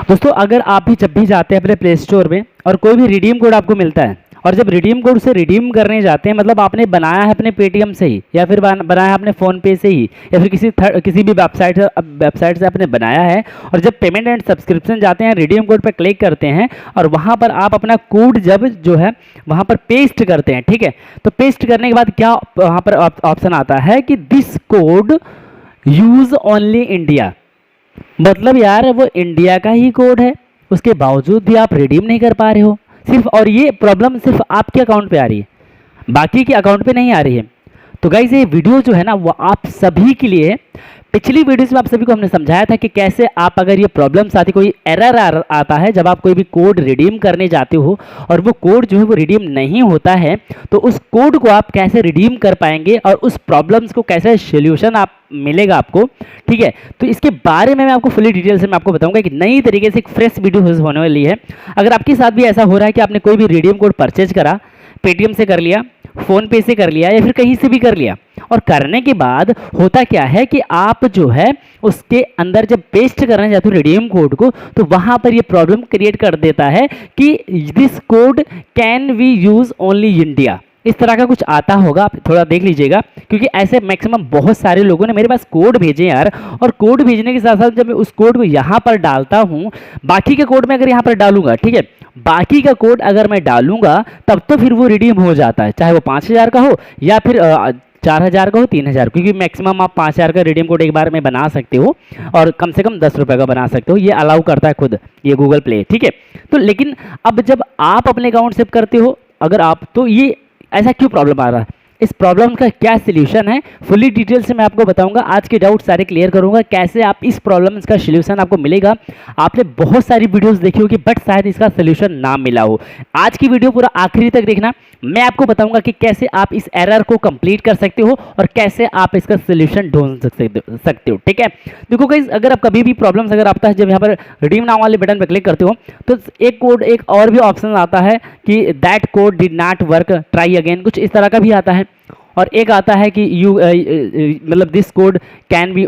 दोस्तों अगर आप भी जब भी जाते हैं अपने प्ले स्टोर में और कोई भी रिडीम कोड आपको मिलता है और जब रिडीम कोड से रिडीम करने जाते हैं, मतलब आपने बनाया है अपने पेटीएम से ही या फिर बनाया है अपने फ़ोन पे से ही या फिर किसी भी वेबसाइट से आपने बनाया है, और जब पेमेंट एंड सब्सक्रिप्शन जाते हैं रिडीम कोड पर क्लिक करते हैं और वहाँ पर आप अपना कोड जब जो है वहाँ पर पेस्ट करते हैं, ठीक है, तो पेस्ट करने के बाद क्या वहाँ पर ऑप्शन आता है कि this code use only India. मतलब यार वो इंडिया का ही कोड है, उसके बावजूद भी आप रिडीम नहीं कर पा रहे हो सिर्फ, और ये प्रॉब्लम सिर्फ आपके अकाउंट पे आ रही है, बाकी के अकाउंट पे नहीं आ रही है। तो गाइस ये वीडियो जो है ना वो आप सभी के लिए है। पिछली वीडियोस में आप सभी को हमने समझाया था कि कैसे आप अगर ये प्रॉब्लम्स आती, कोई एरर आता है जब आप कोई भी कोड रिडीम करने जाते हो और वो कोड जो है वो रिडीम नहीं होता है, तो उस कोड को आप कैसे रिडीम कर पाएंगे और उस प्रॉब्लम्स को कैसे सोल्यूशन आप मिलेगा आपको, ठीक है। तो इसके बारे में मैं आपको फुली डिटेल से मैं आपको बताऊंगा कि नई तरीके से एक फ्रेश वीडियो होने वाली है। अगर आपके साथ भी ऐसा हो रहा है कि आपने कोई भी रिडीम कोड परचेज करा, पेटीएम से कर लिया, फ़ोन पे से कर लिया या फिर कहीं से भी कर लिया, और करने के बाद होता क्या है कि आप जो है उसके अंदर जब पेस्ट करने जाते हो रिडीम कोड को, तो वहाँ पर ये प्रॉब्लम क्रिएट कर देता है कि this code can we use only India, इस तरह का कुछ आता होगा, आप थोड़ा देख लीजिएगा, क्योंकि ऐसे मैक्सिमम बहुत सारे लोगों ने मेरे पास कोड भेजे यार, और कोड भेजने के साथ साथ जब मैं उस कोड को यहाँ पर डालता हूँ, बाकी का कोड मैं अगर यहाँ पर डालूंगा, ठीक है, बाकी का कोड अगर मैं डालूंगा तब तो फिर वो रिडीम हो जाता है, चाहे वो 5,000 का हो या फिर 4,000 का हो, 3,000, क्योंकि मैक्सिमम आप 5,000 का रिडीम कोड एक बार में बना सकते हो और कम से कम 10 रुपये का बना सकते हो, ये अलाउ करता है खुद ये गूगल प्ले, ठीक है। तो लेकिन अब जब आप अपने अकाउंट से करते हो अगर आप, तो ये ऐसा क्यों प्रॉब्लम आ रहा है, इस प्रॉब्लम का क्या सलूशन है, फुली डिटेल से मैं आपको बताऊंगा, आज के डाउट सारे क्लियर करूंगा, कैसे आप इस प्रॉब्लम का सलूशन आपको मिलेगा। आपने बहुत सारी वीडियोस देखी होगी बट शायद इसका सलूशन ना मिला हो। आज की वीडियो पूरा आखिरी तक देखना, मैं आपको बताऊंगा कि कैसे आप इस एरर को कंप्लीट कर सकते हो और कैसे आप इसका सलूशन ढूंढ सकते हो, ठीक है। देखो गाइस, अगर आप कभी भी प्रॉब्लम्स अगर आता है, जब यहाँ पर रिडीम नाउ वाले बटन पर क्लिक करते हो तो एक और भी ऑप्शन आता है कि that code did not work, try again, कुछ इस तरह का भी आता है, और एक आता है कि मतलब this code can B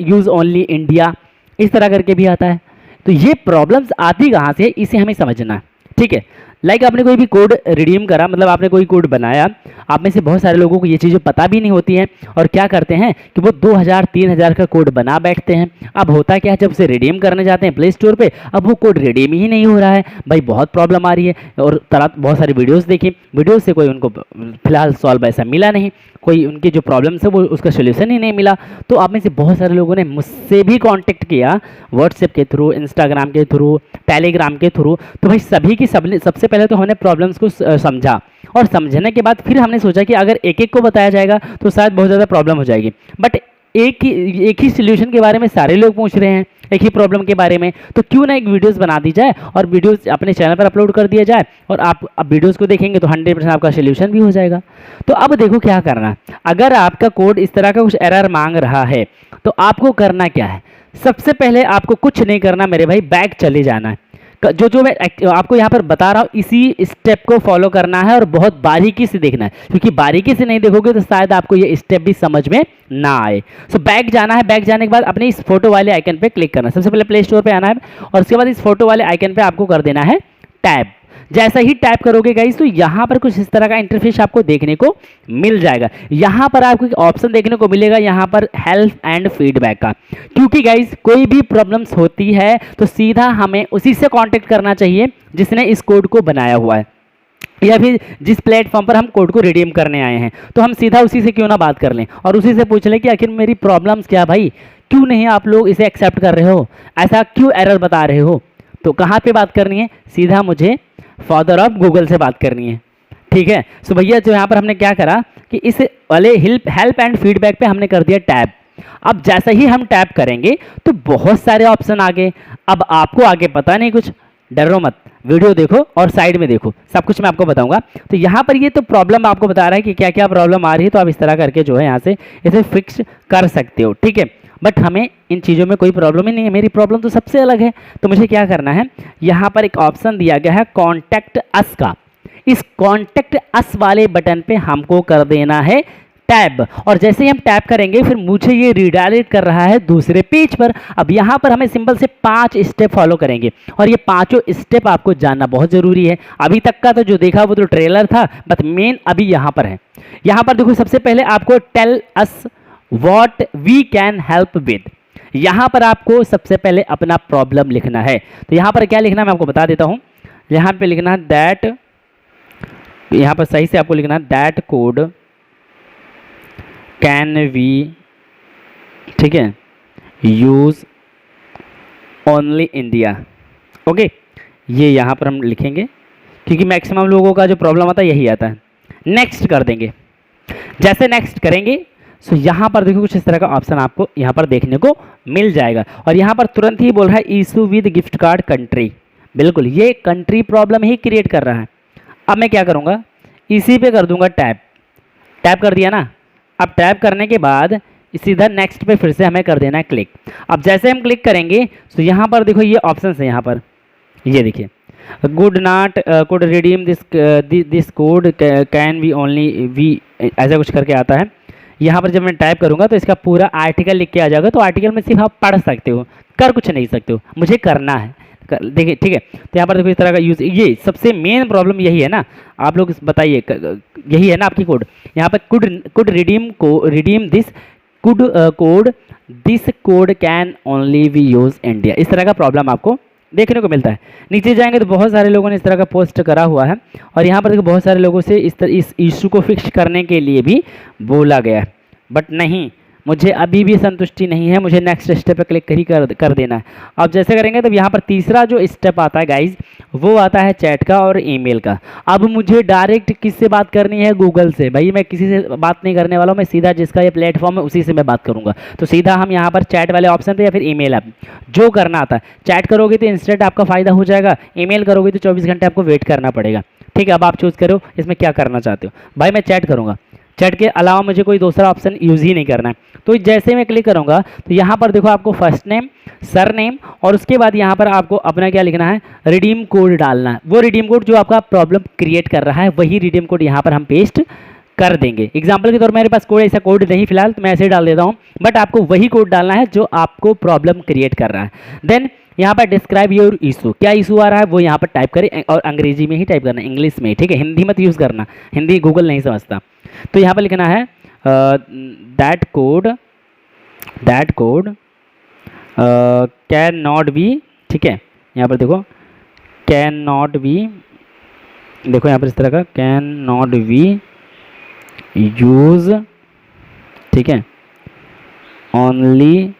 use only India, इस तरह करके भी आता है। तो ये प्रॉब्लम्स आती कहाँ से है, इसे हमें समझना है, ठीक है। लाइक आपने कोई भी कोड रिडीम करा, मतलब आपने कोई कोड बनाया, आप में से बहुत सारे लोगों को ये चीज़ें पता भी नहीं होती हैं और क्या करते हैं कि वो 2,000-3,000 का कोड बना बैठते हैं। अब होता क्या है, जब से रिडीम करने जाते हैं प्ले स्टोर पे, अब वो कोड रिडीम ही नहीं हो रहा है, भाई बहुत प्रॉब्लम आ रही है, और बहुत सारी वीडियोस देखी, वीडियोस से कोई उनको फिलहाल सॉल्व ऐसा मिला नहीं, कोई उनकी जो प्रॉब्लम्स है वो उसका सोल्यूशन ही नहीं मिला। तो आप में से बहुत सारे लोगों ने मुझसे भी कांटेक्ट किया व्हाट्सएप के थ्रू, इंस्टाग्राम के थ्रू, टेलीग्राम के थ्रू। तो भाई सभी की सबसे पहले तो हमने प्रॉब्लम्स को समझा, और समझने के बाद फिर हमने सोचा कि अगर एक एक को बताया जाएगा तो शायद बहुत ज़्यादा प्रॉब्लम हो जाएगी, बट एक ही सॉल्यूशन के बारे में सारे लोग पूछ रहे हैं, एक ही प्रॉब्लम के बारे में, तो क्यों ना एक वीडियोस बना दी जाए और वीडियोस अपने चैनल पर अपलोड कर दिया जाए, और आप अब वीडियोस को देखेंगे तो 100% आपका सॉल्यूशन भी हो जाएगा। तो अब देखो क्या करना है, अगर आपका कोड इस तरह का कुछ एरर मांग रहा है तो आपको करना क्या है, सबसे पहले आपको कुछ नहीं करना मेरे भाई, बैक चले जाना है। जो मैं आपको यहाँ पर बता रहा हूँ इसी स्टेप को फॉलो करना है और बहुत बारीकी से देखना है, क्योंकि बारीकी से नहीं देखोगे तो शायद आपको ये स्टेप भी समझ में ना आए। सो बैक जाना है, बैक जाने के बाद अपने इस फोटो वाले आइकन पे क्लिक करना है, सबसे पहले प्ले स्टोर पे आना है और उसके बाद इस फोटो वाले आइकन पे आपको कर देना है टैब। जैसा ही टैप करोगे गाइस तो यहाँ पर कुछ इस तरह का इंटरफेस आपको देखने को मिल जाएगा। यहाँ पर आपको एक ऑप्शन देखने को मिलेगा, यहाँ पर हेल्प एंड फीडबैक का, क्योंकि गाइस कोई भी प्रॉब्लम्स होती है तो सीधा हमें उसी से कांटेक्ट करना चाहिए जिसने इस कोड को बनाया हुआ है, या फिर जिस प्लेटफॉर्म पर हम कोड को रिडीम करने आए हैं, तो हम सीधा उसी से क्यों ना बात कर लें और उसी से पूछ लें कि आखिर मेरी प्रॉब्लम्स क्या भाई, क्यों नहीं आप लोग इसे एक्सेप्ट कर रहे हो, ऐसा क्यों एरर बता रहे हो। तो कहाँ पे बात करनी है, सीधा मुझे फादर ऑफ गूगल से बात करनी है, ठीक है। सो भैया जो यहाँ पर हमने क्या करा कि इस वाले हेल्प एंड फीडबैक पे हमने कर दिया टैब। अब जैसे ही हम टैप करेंगे तो बहुत सारे ऑप्शन आ गए। अब आपको आगे पता नहीं कुछ, डरो मत, वीडियो देखो और साइड में देखो, सब कुछ मैं आपको बताऊंगा। तो यहाँ पर ये तो प्रॉब्लम आपको बता रहा है कि क्या क्या प्रॉब्लम आ रही है, तो आप इस तरह करके जो है यहाँ से इसे फिक्स कर सकते हो, ठीक है। बट हमें इन चीज़ों में कोई प्रॉब्लम ही नहीं है, मेरी प्रॉब्लम तो सबसे अलग है। तो मुझे क्या करना है, यहाँ पर एक ऑप्शन दिया गया है कॉन्टैक्ट अस का, इस कॉन्टैक्ट अस वाले बटन पे हमको कर देना है टैब, और जैसे ही हम टैप करेंगे फिर मुझे ये रीडायरेक्ट कर रहा है दूसरे पेज पर। अब यहाँ पर हमें सिंपल से 5 स्टेप फॉलो करेंगे और ये पांचों स्टेप आपको जानना बहुत ज़रूरी है। अभी तक का तो जो देखा वो तो ट्रेलर था, बट मेन अभी यहाँ पर है। यहाँ पर देखो सबसे पहले आपको tell us what we can help with, यहाँ पर आपको सबसे पहले अपना प्रॉब्लम लिखना है। तो यहाँ पर क्या लिखना है मैं आपको बता देता हूँ। यहाँ पे लिखना है दैट, यहाँ पर सही से आपको लिखना है दैट कोड कैन वी, ठीक है, यूज ओनली इंडिया। ओके, ये यहाँ पर हम लिखेंगे क्योंकि मैक्सिमम लोगों का जो प्रॉब्लम आता है यही आता है। नेक्स्ट कर देंगे। जैसे नेक्स्ट करेंगे सो यहाँ पर देखो कुछ इस तरह का ऑप्शन आपको यहाँ पर देखने को मिल जाएगा और यहाँ पर तुरंत ही बोल रहा है issue with gift card country. बिल्कुल ये कंट्री प्रॉब्लम ही क्रिएट कर रहा है। अब मैं क्या करूँगा, इसी पे कर दूंगा टैप। टैप कर दिया ना। अब टैप करने के बाद सीधा नेक्स्ट पे फिर से हमें कर देना है क्लिक। अब जैसे हम क्लिक करेंगे तो यहाँ पर देखो ये ऑप्शन है, यहाँ पर ये देखिए could not code redeem this code can be only we, ऐसा कुछ करके आता है। यहाँ पर जब मैं टाइप करूँगा तो इसका पूरा आर्टिकल लिख के आ जाएगा। तो आर्टिकल में सिर्फ आप पढ़ सकते हो, कर कुछ नहीं सकते हो, मुझे करना है। देखिए ठीक है, तो यहाँ पर देखो इस तरह का यूज़, ये सबसे मेन प्रॉब्लम यही है ना। आप लोग बताइए, यही है ना आपकी कोड। यहाँ पर could redeem this code this code can only we use India, इस तरह का प्रॉब्लम आपको देखने को मिलता है। नीचे जाएंगे तो बहुत सारे लोगों ने इस तरह का पोस्ट करा हुआ है और यहाँ पर देखो बहुत सारे लोगों से इस इशू को फिक्स करने के लिए भी बोला गया है, बट नहीं, मुझे अभी भी संतुष्टि नहीं है, मुझे नेक्स्ट स्टेप पे क्लिक कर देना है। अब जैसे करेंगे तो यहाँ पर तीसरा जो स्टेप आता है गाइज वो आता है चैट का और ईमेल का। अब मुझे डायरेक्ट किससे बात करनी है, गूगल से। भाई मैं किसी से बात नहीं करने वाला हूँ, मैं सीधा जिसका ये प्लेटफॉर्म है उसी से मैं बात करूँगा। तो सीधा हम यहाँ पर चैट वाले ऑप्शन पे या फिर ईमेल ऐप जो करना आता है। चैट करोगे तो इंस्टेंट आपका फ़ायदा हो जाएगा, ईमेल करोगे तो 24 घंटे आपको वेट करना पड़ेगा। ठीक है, अब आप चूज़ करो इसमें क्या करना चाहते हो। भाई मैं चैट करूँगा, चैट के अलावा मुझे कोई दूसरा ऑप्शन यूज़ ही नहीं करना है। तो जैसे मैं क्लिक करूँगा तो यहाँ पर देखो आपको फर्स्ट नेम, सर नेम और उसके बाद यहाँ पर आपको अपना क्या लिखना है, रिडीम कोड डालना है। वो रिडीम कोड जो आपका प्रॉब्लम क्रिएट कर रहा है वही रिडीम कोड यहाँ पर हम पेस्ट कर देंगे। एग्जाम्पल के तौर पर मेरे पास कोई ऐसा कोड नहीं फिलहाल, तो मैं ऐसे डाल देता हूँ, बट आपको वही कोड डालना है जो आपको प्रॉब्लम क्रिएट कर रहा है। देन यहाँ पर डिस्क्राइब योर इशू, क्या इशू आ रहा है वो यहाँ पर टाइप करें और अंग्रेजी में ही टाइप करना, इंग्लिश में, ठीक है, हिंदी मत यूज़ करना, हिंदी गूगल नहीं समझता। तो यहाँ पर लिखना है that code can not be, ठीक है, यहाँ पर देखो कैन नॉट बी, देखो यहाँ पर इस तरह का कैन नॉट बी यूज, ठीक है, ओनली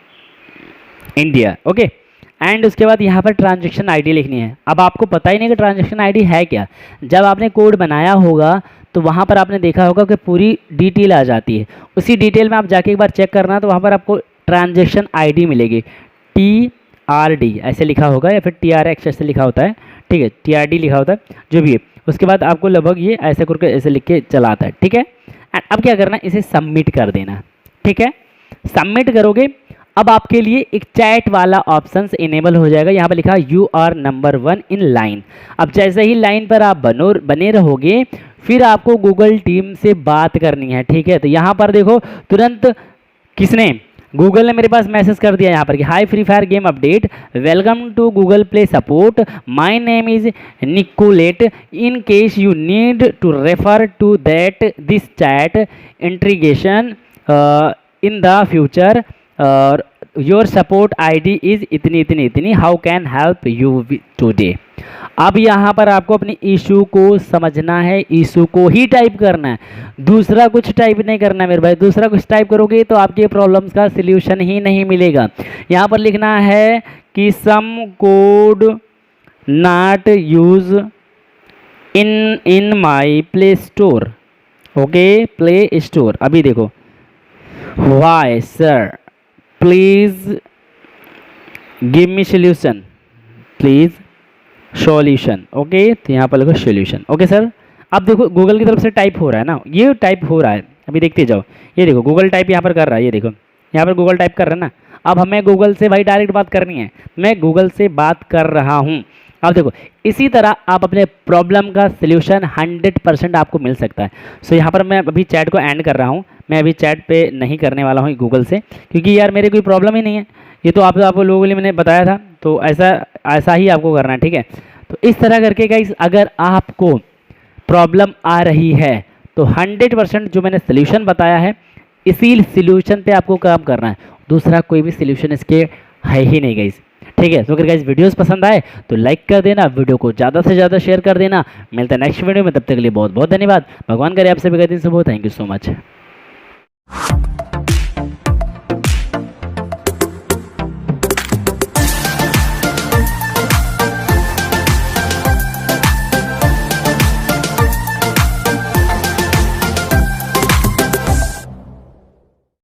इंडिया। ओके, एंड उसके बाद यहाँ पर ट्रांजैक्शन आईडी लिखनी है। अब आपको पता ही नहीं कि ट्रांजैक्शन आईडी है क्या। जब आपने कोड बनाया होगा तो वहाँ पर आपने देखा होगा कि पूरी डिटेल आ जाती है। उसी डिटेल में आप जाके एक बार चेक करना, तो वहाँ पर आपको ट्रांजैक्शन आईडी मिलेगी, TRD ऐसे लिखा होगा या फिर TRX ऐसे लिखा होता है, ठीक है, TRD लिखा होता है, जो भी है। उसके बाद आपको लगभग ये ऐसे करके ऐसे लिख के चला आता है, ठीक है। एंड अब क्या करना है, इसे सबमिट कर देना, ठीक है। सबमिट करोगे अब आपके लिए एक चैट वाला ऑप्शन इनेबल हो जाएगा। यहाँ पर लिखा you are number 1 in line. अब जैसे ही लाइन पर आप बने रहोगे फिर आपको गूगल टीम से बात करनी है, ठीक है। तो यहाँ पर देखो तुरंत किसने, गूगल ने मेरे पास मैसेज कर दिया यहाँ पर कि hi Free Fire game update, welcome to Google Play support, my name is Nicolette, in case you need to refer to that this chat integration in the future और योर सपोर्ट आईडी इज इतनी इतनी इतनी, how can help you today. अब यहाँ पर आपको अपनी issue को समझना है, इशू को ही टाइप करना है, दूसरा कुछ टाइप नहीं करना है मेरे भाई। दूसरा कुछ टाइप करोगे तो आपके प्रॉब्लम्स का सिल्यूशन ही नहीं मिलेगा। यहाँ पर लिखना है कि some code not use in my Play Store, okay, Play Store. अभी देखो why sir please give me solution, please solution, okay. तो यहाँ पर लिखो सॉल्यूशन, ओके सर। अब देखो गूगल की तरफ से टाइप हो रहा है ना, ये टाइप हो रहा है, अभी देखते जाओ। ये देखो गूगल टाइप यहाँ पर कर रहा है, ये देखो यहाँ पर गूगल टाइप कर रहा है ना। अब हमें गूगल से भाई डायरेक्ट बात करनी है, मैं गूगल से बात कर रहा हूँ। आप देखो इसी तरह आप अपने प्रॉब्लम का सल्यूशन 100% आपको मिल सकता है। सो यहाँ पर मैं अभी चैट को एंड कर रहा हूँ, मैं अभी चैट पे नहीं करने वाला हूँ गूगल से, क्योंकि यार मेरे कोई प्रॉब्लम ही नहीं है, ये तो आप लोगों के लिए मैंने बताया था, तो ऐसा ही आपको करना है, ठीक है। तो इस तरह करके गाइस अगर आपको प्रॉब्लम आ रही है तो 100% जो मैंने सल्यूशन बताया है इसी सल्यूशन पे आपको काम करना है, दूसरा कोई भी सल्यूशन इसके है ही नहीं गाइस, ठीक है। तो अगर गाइस वीडियोस पसंद आए तो लाइक कर देना, वीडियो को ज़्यादा से ज़्यादा शेयर कर देना। मिलता है नेक्स्ट वीडियो में, तब तक के लिए बहुत बहुत धन्यवाद। भगवान करे आप सभी का दिन शुभ हो। Thank you so much.